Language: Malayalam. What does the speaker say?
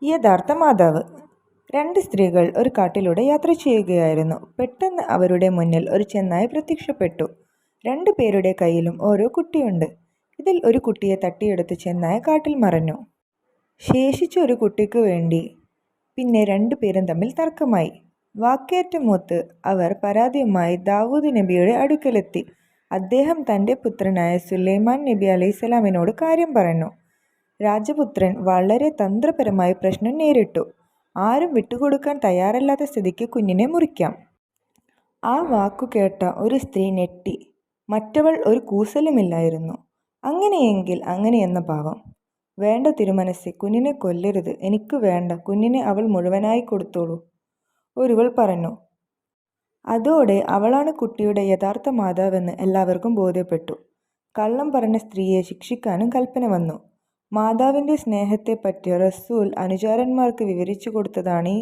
യഥാർത്ഥ മാതാവ്. രണ്ട് സ്ത്രീകൾ ഒരു കാട്ടിലൂടെ യാത്ര ചെയ്യുകയായിരുന്നു. പെട്ടെന്ന് അവരുടെ മുന്നിൽ ഒരു ചെന്നായ പ്രത്യക്ഷപ്പെട്ടു. രണ്ടു പേരുടെ കയ്യിലും ഓരോ കുട്ടിയുണ്ട്. ഇതിൽ ഒരു കുട്ടിയെ തട്ടിയെടുത്ത് ചെന്നായ കാട്ടിൽ മറഞ്ഞു. ശേഷിച്ച ഒരു കുട്ടിക്ക് വേണ്ടി പിന്നെ രണ്ടുപേരും തമ്മിൽ തർക്കമായി. വാക്കേറ്റമൂത്ത് അവർ പരാതിയുമായി ദാവൂദ് നബിയുടെ അടുക്കലെത്തി. അദ്ദേഹം തൻ്റെ പുത്രനായ സുലൈമാൻ നബി അലൈഹിസ്സലാമിനോട് കാര്യം പറഞ്ഞു. രാജപുത്രൻ വളരെ തന്ത്രപരമായി പ്രശ്നം നേരിട്ടു. ആരും വിട്ടുകൊടുക്കാൻ തയ്യാറല്ലാത്ത സ്ഥിതിക്ക് കുഞ്ഞിനെ മുറിക്കാം. ആ വാക്കു കേട്ട ഒരു സ്ത്രീ ഞെട്ടി. മറ്റവൾ ഒരു കൂസലുമില്ലായിരുന്നു. അങ്ങനെയെങ്കിൽ അങ്ങനെയെന്ന ഭാവം. വേണ്ട തിരുമനസ്സേ, കുഞ്ഞിനെ കൊല്ലരുത്. എനിക്ക് വേണ്ട, കുഞ്ഞിനെ അവൾ മുഴുവനായി കൊടുത്തോളൂ, ഒരുവൾ പറഞ്ഞു. അതോടെ അവളാണ് കുട്ടിയുടെ യഥാർത്ഥ മാതാവെന്ന് എല്ലാവർക്കും ബോധ്യപ്പെട്ടു. കള്ളം പറഞ്ഞ സ്ത്രീയെ ശിക്ഷിക്കാനും കൽപ്പന വന്നു. മാതാവിൻ്റെ സ്നേഹത്തെപ്പറ്റി റസൂൽ അനുചരന്മാർക്ക് വിവരിച്ചു കൊടുത്തതാണ് ഈ